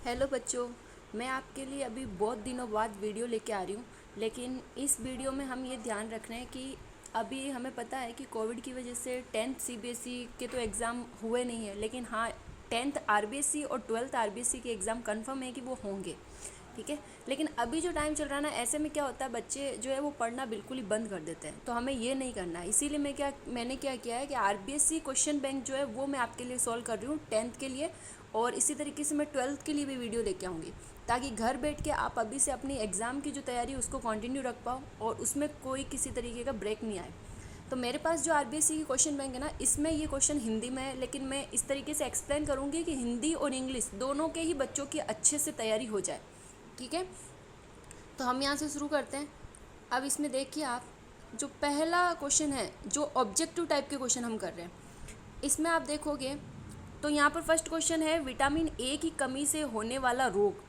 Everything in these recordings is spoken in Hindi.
हेलो बच्चों। मैं आपके लिए अभी बहुत दिनों बाद वीडियो लेके आ रही हूँ। लेकिन इस वीडियो में हम ये ध्यान रख रहे हैं कि अभी हमें पता है कि कोविड की वजह से 10th सीबीएसई के तो एग्ज़ाम हुए नहीं है, लेकिन हाँ 10th आरबीएसई और 12th आरबीएसई के एग्ज़ाम कंफर्म है कि वो होंगे। ठीक है। लेकिन अभी जो टाइम चल रहा है ना, ऐसे में क्या होता है, बच्चे जो है वो पढ़ना बिल्कुल ही बंद कर देते हैं। तो हमें ये नहीं करना है। इसीलिए मैंने क्या किया है कि आरबीएसई क्वेश्चन बैंक जो है वो मैं आपके लिए सॉल्व कर रही हूँ 10th के लिए, और इसी तरीके से मैं 12th के लिए भी वीडियो लेके आऊँगी, ताकि घर बैठ के आप अभी से अपनी एग्ज़ाम की जो तैयारी है उसको कंटिन्यू रख पाओ और उसमें कोई किसी तरीके का ब्रेक नहीं आए। तो मेरे पास जो आरबीएससी की क्वेश्चन बैंक है ना, इसमें ये क्वेश्चन हिंदी में है, लेकिन मैं इस तरीके से एक्सप्लेन करूँगी कि हिंदी और इंग्लिश दोनों के ही बच्चों की अच्छे से तैयारी हो जाए। ठीक है। तो हम यहाँ से शुरू करते हैं। अब इसमें देखिए आप, जो पहला क्वेश्चन है, जो ऑब्जेक्टिव टाइप के क्वेश्चन हम कर रहे हैं, इसमें आप देखोगे तो यहाँ पर फर्स्ट क्वेश्चन है विटामिन ए की कमी से होने वाला रोग।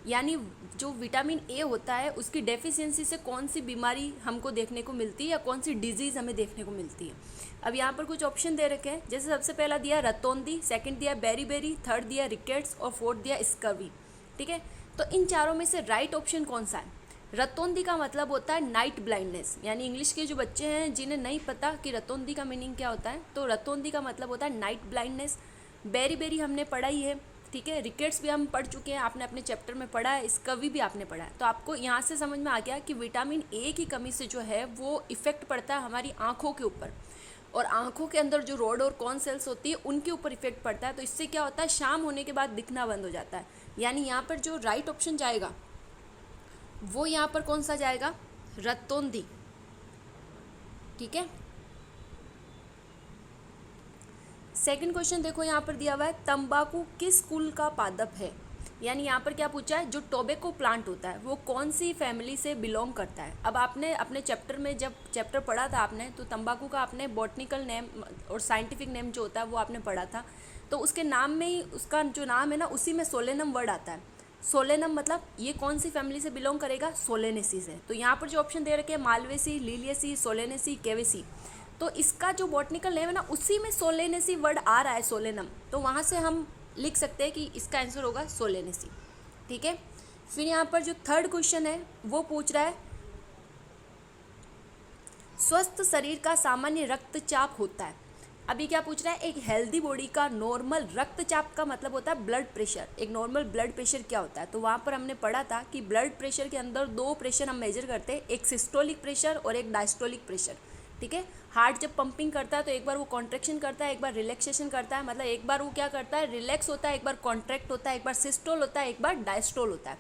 यानी जो विटामिन ए होता है उसकी डेफिशिएंसी से कौन सी बीमारी हमको देखने को मिलती है या कौन सी डिजीज़ हमें देखने को मिलती है। अब यहाँ पर कुछ ऑप्शन दे रखे हैं, जैसे सबसे पहला दिया रतौंधी, सेकंड दिया बेरी, थर्ड दिया रिकेट्स और फोर्थ दिया स्कर्वी। ठीक है। तो इन चारों में से राइट ऑप्शन कौन सा है? रतौंधी का मतलब होता है नाइट ब्लाइंडनेस। यानी इंग्लिश के जो बच्चे हैं जिन्हें नहीं पता कि रतौंधी का मीनिंग क्या होता है, तो रतौंधी का मतलब होता है नाइट ब्लाइंडनेस। बेरी हमने पढ़ा ही है। ठीक है। रिकेट्स भी हम पढ़ चुके हैं, आपने अपने चैप्टर में पढ़ा है, स्कर्वी भी आपने पढ़ा है। तो आपको यहाँ से समझ में आ गया कि विटामिन ए की कमी से जो है वो इफ़ेक्ट पड़ता है हमारी आँखों के ऊपर, और आँखों के अंदर जो रोड और कॉर्न सेल्स होती है उनके ऊपर इफेक्ट पड़ता है। तो इससे क्या होता है, शाम होने के बाद दिखना बंद हो जाता है। यानी यहाँ पर जो राइट ऑप्शन जाएगा वो यहाँ पर कौन सा जाएगा? रतौंधी। ठीक है। सेकंड क्वेश्चन देखो, यहाँ पर दिया हुआ है तंबाकू किस कुल का पादप है। यानी यहाँ पर क्या पूछा है, जो टोबैको प्लांट होता है वो कौन सी फैमिली से बिलोंग करता है। अब आपने अपने चैप्टर में जब चैप्टर पढ़ा था आपने, तो तंबाकू का आपने बॉटनिकल नेम और साइंटिफिक नेम जो होता है वो आपने पढ़ा था। तो उसके नाम में ही उसका जो नाम है ना, उसी में सोलेनम वर्ड आता है। सोलेनम मतलब ये कौन सी फैमिली से बिलोंग करेगा? सोलेनेसी से। तो यहाँ पर जो ऑप्शन दे रखे हैं मालवेसी, लिलियसी, सोलेनेसी, केवेसी, तो इसका जो बॉटनिकल नेम है ना उसी में सोलेनेसी वर्ड आ रहा है, सोलेनम। तो वहाँ से हम लिख सकते हैं कि इसका आंसर होगा सोलेनेसी। ठीक है। फिर यहाँ पर जो थर्ड क्वेश्चन है वो पूछ रहा है स्वस्थ शरीर का सामान्य रक्तचाप होता है। अभी क्या पूछ रहा है, एक हेल्दी बॉडी का नॉर्मल रक्तचाप का मतलब होता है ब्लड प्रेशर। एक नॉर्मल ब्लड प्रेशर क्या होता है, तो वहाँ पर हमने पढ़ा था कि ब्लड प्रेशर के अंदर दो प्रेशर हम मेजर करते हैं, एक सिस्टोलिक प्रेशर और एक डायस्टोलिक प्रेशर। ठीक है। हार्ट जब पंपिंग करता है तो एक बार वो कॉन्ट्रैक्शन करता है, एक बार रिलैक्सेशन करता है। मतलब एक बार वो क्या करता है, रिलैक्स होता है, एक बार कॉन्ट्रैक्ट होता है, एक बार सिस्टोल होता है, एक बार डायस्टोल होता है।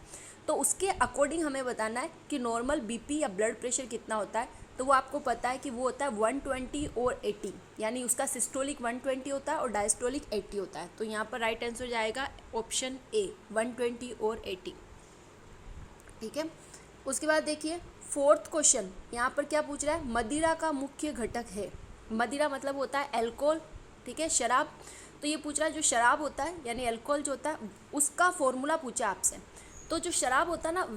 तो उसके अकॉर्डिंग हमें बताना है कि नॉर्मल बीपी या ब्लड प्रेशर कितना होता है। तो वो आपको पता है कि वो होता है 120 और 80। यानी उसका सिस्टोलिक 120 होता है और डायस्टोलिक 80 होता है। तो यहाँ पर राइट आंसर जाएगा ऑप्शन ए, 120 और 80। ठीक है। उसके बाद देखिए फोर्थ क्वेश्चन, यहाँ पर क्या पूछ रहा है, मदिरा का मुख्य घटक है। मदिरा मतलब होता है अल्कोहल। ठीक है, शराब। तो ये पूछ रहा है जो शराब होता है यानी अल्कोहल जो होता है उसका फॉर्मूला पूछा आपसे। तो जो शराब होता है ना,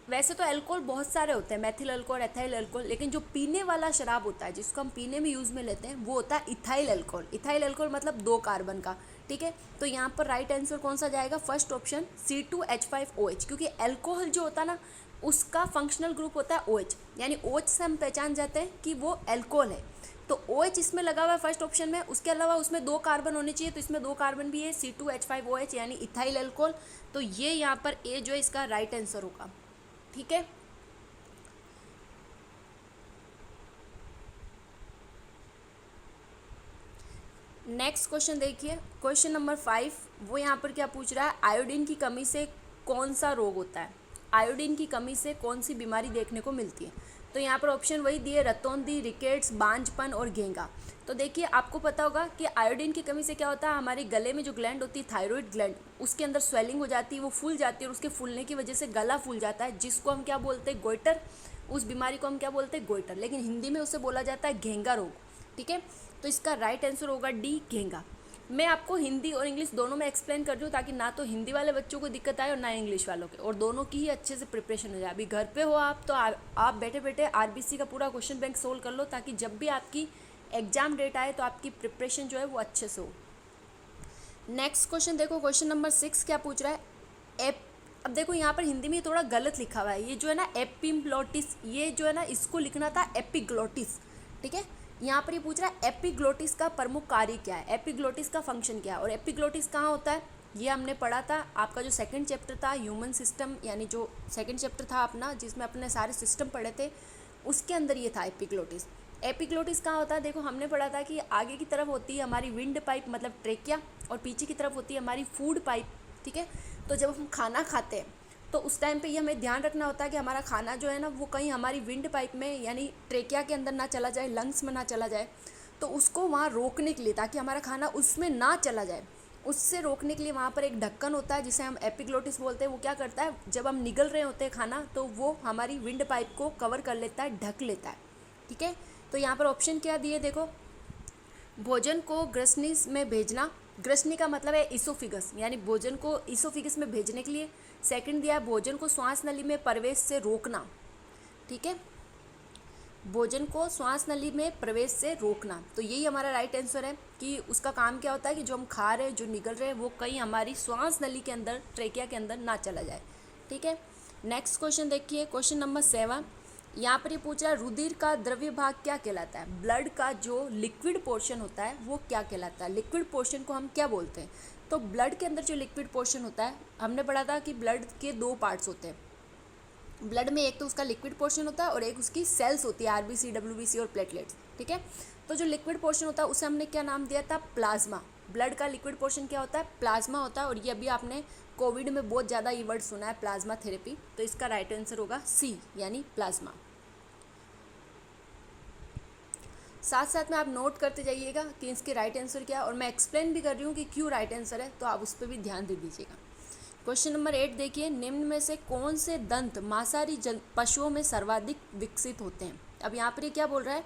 वैसे तो अल्कोहल बहुत सारे होते हैं, मैथिल अल्कोहल, एथाइल अल्कोहल, लेकिन जो पीने वाला शराब होता है जिसको हम पीने में यूज़ में लेते हैं वो होता है इथाइल अल्कोहल। इथाइल अल्कोहल मतलब 2 कार्बन का। ठीक है। तो यहाँ पर राइट आंसर कौन सा जाएगा? फर्स्ट ऑप्शन C2H5OH, क्योंकि अल्कोहल जो होता है ना उसका फंक्शनल ग्रुप होता है OH। यानी OH से हम पहचान जाते हैं कि वो अल्कोहल है। तो OH इसमें लगा हुआ है फर्स्ट ऑप्शन में। उसके अलावा उसमें 2 कार्बन होने चाहिए, तो इसमें 2 कार्बन भी है, C2H5OH यानी इथाइल अल्कोहल। तो ये यहाँ पर ए जो है इसका राइट आंसर होगा। ठीक है। नेक्स्ट क्वेश्चन देखिए, क्वेश्चन नंबर 5। वो यहाँ पर क्या पूछ रहा है, आयोडीन की कमी से कौन सा रोग होता है। आयोडीन की कमी से कौन सी बीमारी देखने को मिलती है। तो यहाँ पर ऑप्शन वही दिए, रतौंधी, रिकेट्स, बांझपन और घेंगा। तो देखिए आपको पता होगा कि आयोडीन की कमी से क्या होता है, हमारे गले में जो ग्लैंड होती है थायराइड ग्लैंड, उसके अंदर स्वेलिंग हो जाती है, वो फूल जाती है और उसके फूलने की वजह से गला फूल जाता है, जिसको हम क्या बोलते हैं, गोइटर। उस बीमारी को हम क्या बोलते हैं, गोइटर, लेकिन हिंदी में उसे बोला जाता है घेंगा रोग। ठीक है। तो इसका राइट आंसर होगा डी, घेंगा। मैं आपको हिंदी और इंग्लिश दोनों में एक्सप्लेन कर रही हूँ ताकि ना तो हिंदी वाले बच्चों को दिक्कत आए और ना इंग्लिश वालों के, और दोनों की ही अच्छे से प्रिपरेशन हो जाए। अभी घर पे हो आप तो आप बैठे बैठे आरबीसी का पूरा क्वेश्चन बैंक सोल्व कर लो, ताकि जब भी आपकी एग्जाम डेट आए तो आपकी प्रिपरेशन जो है वो अच्छे से हो। नेक्स्ट क्वेश्चन देखो, क्वेश्चन नंबर 6 क्या पूछ रहा है, एप, अब देखो यहाँ पर हिंदी में थोड़ा गलत लिखा हुआ है, ये जो है ना एपिग्लोटिस, ये जो है ना इसको लिखना था एपिग्लोटिस, ठीक है। यहाँ पर ये पूछ रहा है एपिग्लोटिस का प्रमुख कार्य क्या है, एपिग्लोटिस का फंक्शन क्या है, और एपिग्लोटिस कहाँ होता है ये हमने पढ़ा था। आपका जो सेकंड चैप्टर था ह्यूमन सिस्टम, यानी जो सेकंड चैप्टर था अपना जिसमें अपने सारे सिस्टम पढ़े थे, उसके अंदर ये था एपिग्लोटिस। एपिग्लोटिस कहाँ होता है, देखो हमने पढ़ा था कि आगे की तरफ होती है हमारी विंड पाइप मतलब ट्रेकिया, और पीछे की तरफ होती है हमारी फूड पाइप, ठीक है। तो जब हम खाना खाते हैं तो उस टाइम पे ये हमें ध्यान रखना होता है कि हमारा खाना जो है ना वो कहीं हमारी विंड पाइप में यानी ट्रेकिया के अंदर ना चला जाए, लंग्स में ना चला जाए, तो उसको वहाँ रोकने के लिए, ताकि हमारा खाना उसमें ना चला जाए, उससे रोकने के लिए वहाँ पर एक ढक्कन होता है जिसे हम एपिग्लोटिस बोलते हैं। वो क्या करता है, जब हम निगल रहे होते हैं खाना तो वो हमारी विंड पाइप को कवर कर लेता है, ढक लेता है, ठीक है। तो यहाँ पर ऑप्शन क्या दिए देखो, भोजन को ग्रसनी में भेजना, ग्रसनी का मतलब है इसोफिगस, यानी भोजन को इसोफिगस में भेजने के लिए। सेकंड दिया है भोजन को श्वास नली में प्रवेश से रोकना, ठीक है, भोजन को श्वास नली में प्रवेश से रोकना। तो यही हमारा राइट आंसर है कि उसका काम क्या होता है कि जो हम खा रहे हैं, जो निगल रहे हैं, वो कहीं हमारी श्वास नली के अंदर, ट्रेकिया के अंदर ना चला जाए, ठीक है। नेक्स्ट क्वेश्चन देखिए, क्वेश्चन नंबर 7। यहाँ पर ये पूछ रहा है रुधिर का द्रव्य भाग क्या कहलाता है, ब्लड का जो लिक्विड पोर्शन होता है वो क्या कहलाता है, लिक्विड पोर्शन को हम क्या बोलते हैं। तो ब्लड के अंदर जो लिक्विड पोर्शन होता है, हमने पढ़ा था कि ब्लड के 2 पार्ट्स होते हैं ब्लड में, एक तो उसका लिक्विड पोर्शन होता है और एक उसकी सेल्स होती है, आरबीसी, डब्ल्यूबीसी और प्लेटलेट्स, ठीक है। तो जो लिक्विड पोर्शन होता है उसे हमने क्या नाम दिया था, प्लाज्मा। ब्लड का लिक्विड पोर्शन क्या होता है, प्लाज्मा होता है। और ये अभी आपने कोविड में बहुत ज़्यादा ये वर्ड सुना है, प्लाज्मा थेरेपी, तो इसका राइट आंसर होगा सी, यानी प्लाज्मा। साथ साथ में आप नोट करते जाइएगा कि इसके राइट आंसर क्या है, और मैं एक्सप्लेन भी कर रही हूँ कि क्यों राइट आंसर है, तो आप उस पर भी ध्यान दे दीजिएगा। क्वेश्चन नंबर 8 देखिए, निम्न में से कौन से दंत मांसाहारी पशुओं में सर्वाधिक विकसित होते हैं। अब यहाँ पर ये क्या बोल रहा है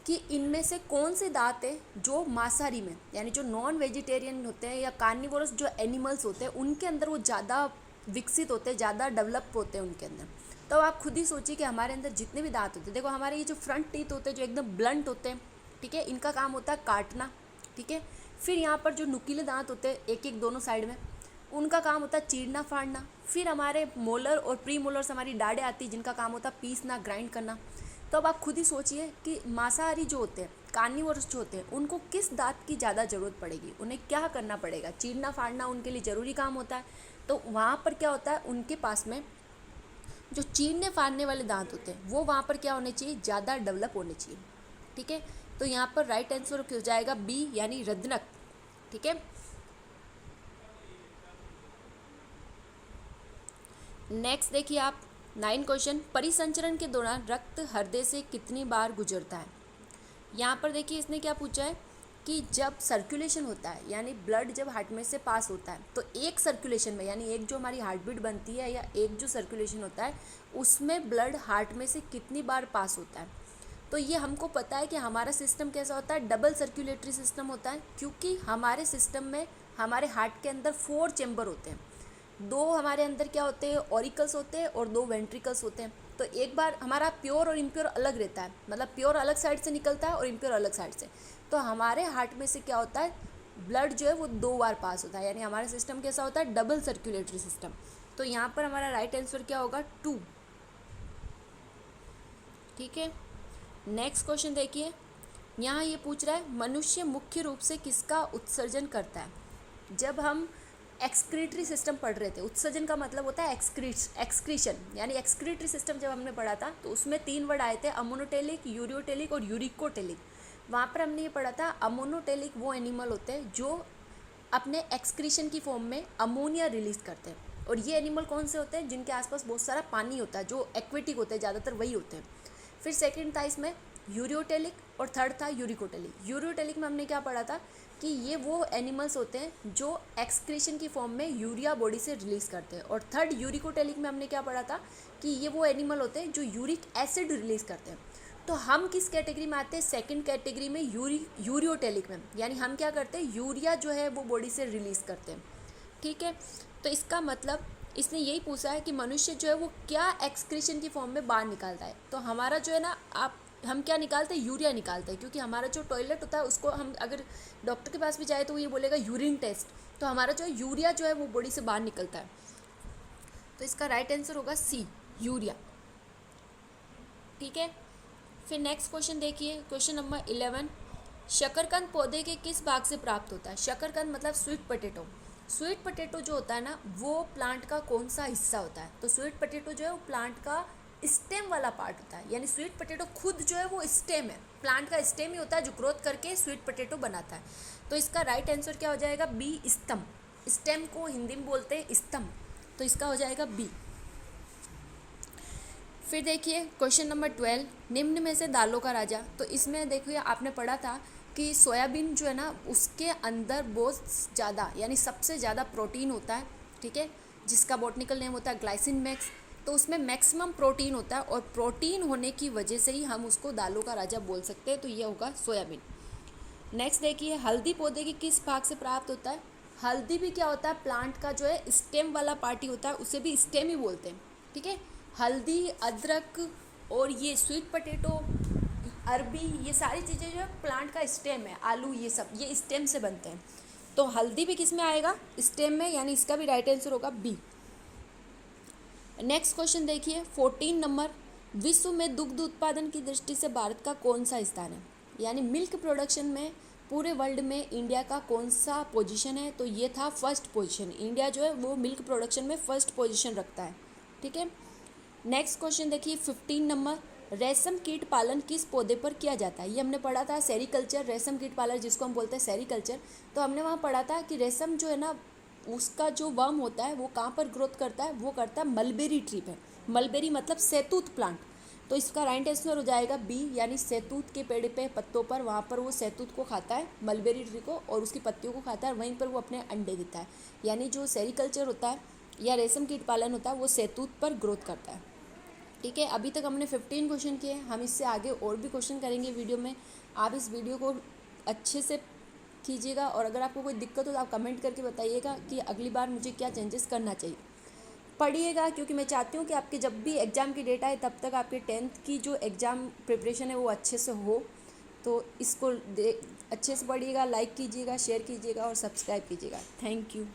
कि इनमें से कौन से दांत है जो मांसाहारी में, यानी जो नॉन वेजिटेरियन होते हैं या कार्निवोरस जो एनिमल्स होते हैं उनके अंदर वो ज़्यादा विकसित होते हैं, ज़्यादा डेवलप होते हैं उनके अंदर। तो आप खुद ही सोचिए कि हमारे अंदर जितने भी दांत होते हैं, देखो हमारे ये जो फ्रंट टीथ होते हैं जो एकदम ब्लंट होते हैं, ठीक है, इनका काम होता है काटना, ठीक है। फिर यहाँ पर जो नुकीले दांत होते हैं एक एक दोनों साइड में, उनका काम होता है चीरना फाड़ना। फिर हमारे मोलर और प्री मोलर्स हमारी डाढ़ें आती हैं जिनका काम होता है पीसना, ग्राइंड करना। तो अब आप खुद ही सोचिए कि मांसाहारी जो होते हैं, कार्निवोरस जो होते हैं, उनको किस दांत की ज़्यादा ज़रूरत पड़ेगी, उन्हें क्या करना पड़ेगा, चीरना फाड़ना उनके लिए ज़रूरी काम होता है। तो वहाँ पर क्या होता है, उनके पास में जो चीरने फाड़ने वाले दांत होते हैं वो वहाँ पर क्या होने चाहिए, ज़्यादा डेवलप होने चाहिए, ठीक है। तो यहाँ पर राइट आंसर हो जाएगा बी, यानी रदनक, ठीक है। नेक्स्ट देखिए आप 9 क्वेश्चन, परिसंचरण के दौरान रक्त हृदय से कितनी बार गुजरता है। यहाँ पर देखिए इसने क्या पूछा है कि जब सर्कुलेशन होता है, यानी ब्लड जब हार्ट में से पास होता है, तो एक सर्कुलेशन में, यानी एक जो हमारी हार्ट बीट बनती है या एक जो सर्कुलेशन होता है उसमें ब्लड हार्ट में से कितनी बार पास होता है। तो ये हमको पता है कि हमारा सिस्टम कैसा होता है, डबल सर्कुलेटरी सिस्टम होता है, क्योंकि हमारे सिस्टम में, हमारे हार्ट के अंदर 4 चैम्बर होते हैं। 2 हमारे अंदर क्या होते हैं, ऑरिकल्स होते हैं, और 2 वेंट्रिकल्स होते हैं। तो एक बार हमारा प्योर और इम्प्योर अलग रहता है, मतलब प्योर अलग साइड से निकलता है और इम्प्योर अलग साइड से। तो हमारे हार्ट में से क्या होता है, ब्लड जो है वो 2 बार पास होता है, यानी हमारा सिस्टम कैसा होता है, डबल सर्कुलेटरी सिस्टम। तो यहाँ पर हमारा राइट आंसर क्या होगा, 2, ठीक है। नेक्स्ट क्वेश्चन देखिए, यहाँ ये पूछ रहा है मनुष्य मुख्य रूप से किसका उत्सर्जन करता है। जब हम एक्सक्रीटरी सिस्टम पढ़ रहे थे, उत्सर्जन का मतलब होता है एक्सक्रीशन, यानी एक्सक्रीटरी सिस्टम जब हमने पढ़ा था तो उसमें 3 वर्ड आए थे, अमोनोटेलिक, यूरियोटेलिक और यूरिकोटेलिक। वहाँ पर हमने ये पढ़ा था अमोनोटेलिक वो एनिमल होते हैं जो अपने एक्सक्रीशन की फॉर्म में अमोनिया रिलीज़ करते हैं, और ये एनिमल कौन से होते हैं, जिनके आसपास बहुत सारा पानी होता है, जो एक्वेटिक होते हैं, ज़्यादातर वही होते हैं। फिर सेकेंड था इसमें यूरियोटेलिक, और थर्ड था यूरिकोटेलिक। यूरियोटेलिक में हमने क्या पढ़ा था कि ये वो एनिमल्स होते हैं जो एक्सक्रीशन की फॉर्म में यूरिया बॉडी से रिलीज़ करते हैं, और थर्ड यूरिकोटेलिक में हमने क्या पढ़ा था कि ये वो एनिमल होते हैं जो यूरिक एसिड रिलीज़ करते हैं। तो हम किस कैटेगरी में आते हैं, सेकंड कैटेगरी में, यूरियोटेलिक में, यानी हम क्या करते हैं, यूरिया जो है वो बॉडी से रिलीज़ करते हैं, ठीक है। तो इसका मतलब इसने यही पूछा है कि मनुष्य जो है वो क्या एक्सक्रीशन की फॉर्म में बाहर निकालता है। तो हमारा जो है ना, आप हम क्या निकालते हैं, यूरिया निकालते हैं, क्योंकि हमारा जो टॉयलेट होता है उसको हम अगर डॉक्टर के पास भी जाए तो वो ये बोलेगा यूरिन टेस्ट, तो हमारा जो यूरिया जो है वो बॉडी से बाहर निकलता है। तो इसका राइट आंसर होगा सी, यूरिया। ठीक है, फिर नेक्स्ट क्वेश्चन देखिए, क्वेश्चन नंबर 11, शकरकंद पौधे के किस भाग से प्राप्त होता है? शकरकंद मतलब स्वीट पोटैटो। स्वीट पोटैटो जो होता है ना वो प्लांट का कौन सा हिस्सा होता है? तो स्वीट पोटैटो जो है वो प्लांट का स्टेम वाला पार्ट होता है, यानी स्वीट पोटैटो खुद जो है वो स्टेम है, प्लांट का स्टेम ही होता है जो ग्रोथ करके स्वीट पोटैटो बनाता है। तो इसका राइट आंसर क्या हो जाएगा? बी, स्तंभ। स्टेम को हिंदी में बोलते हैं स्तंभ, तो इसका हो जाएगा बी। फिर देखिए क्वेश्चन नंबर 12, निम्न में से दालों का राजा। तो इसमें देखिए आपने पढ़ा था कि सोयाबीन जो है ना उसके अंदर बहुत ज़्यादा यानी सबसे ज़्यादा प्रोटीन होता है, ठीक है, जिसका बॉटनिकल नेम होता है ग्लाइसिन मैक्स। तो उसमें मैक्सिमम प्रोटीन होता है और प्रोटीन होने की वजह से ही हम उसको दालों का राजा बोल सकते हैं, तो ये होगा सोयाबीन। नेक्स्ट देखिए, हल्दी पौधे के किस भाग से प्राप्त होता है? हल्दी भी क्या होता है, प्लांट का जो है स्टेम वाला पार्ट ही होता है, उसे भी स्टेम ही बोलते हैं, ठीक है। हल्दी, अदरक और ये स्वीट पोटैटो, अरबी, ये सारी चीज़ें जो है प्लांट का स्टेम है, आलू ये सब ये स्टेम से बनते हैं। तो हल्दी भी किस में आएगा? स्टेम में, यानी इसका भी राइट आंसर होगा बी। नेक्स्ट क्वेश्चन देखिए 14 नंबर, विश्व में दुग्ध उत्पादन की दृष्टि से भारत का कौन सा स्थान है? यानी मिल्क प्रोडक्शन में पूरे वर्ल्ड में इंडिया का कौन सा पोजीशन है? तो ये था फर्स्ट पोजीशन। इंडिया जो है वो मिल्क प्रोडक्शन में फर्स्ट पोजीशन रखता है, ठीक है। नेक्स्ट क्वेश्चन देखिए 15 नंबर, रेशम कीट पालन किस पौधे पर किया जाता है? ये हमने पढ़ा था सेरीकल्चर, रेशम कीट पालन जिसको हम बोलते हैं सेरीकल्चर। तो हमने वहाँ पढ़ा था कि रेशम जो है ना उसका जो वर्म होता है वो कहाँ पर ग्रोथ करता है? वो करता है मलबेरी ट्री पे। मलबेरी मतलब सहतूत प्लांट। तो इसका राइट आंसर हो जाएगा बी, यानी सहतूत के पेड़ पे पत्तों पर वहाँ पर वो सहतूत को खाता है, मलबेरी ट्री को, और उसकी पत्तियों को खाता है, वहीं पर वो अपने अंडे देता है। यानी जो सेरीकल्चर होता है या रेशम कीट पालन होता है वो सहतूत पर ग्रोथ करता है, ठीक है। अभी तक हमने 15 क्वेश्चन किए, हम इससे आगे और भी क्वेश्चन करेंगे वीडियो में। आप इस वीडियो को अच्छे से कीजिएगा, और अगर आपको कोई दिक्कत हो तो आप कमेंट करके बताइएगा कि अगली बार मुझे क्या चेंजेस करना चाहिए। पढ़िएगा, क्योंकि मैं चाहती हूँ कि आपके जब भी एग्ज़ाम की डेट आए तब तक आपके 10th की जो एग्ज़ाम प्रिपरेशन है वो अच्छे से हो। तो इसको अच्छे से पढ़िएगा, लाइक कीजिएगा, शेयर कीजिएगा और सब्सक्राइब कीजिएगा। Thank you.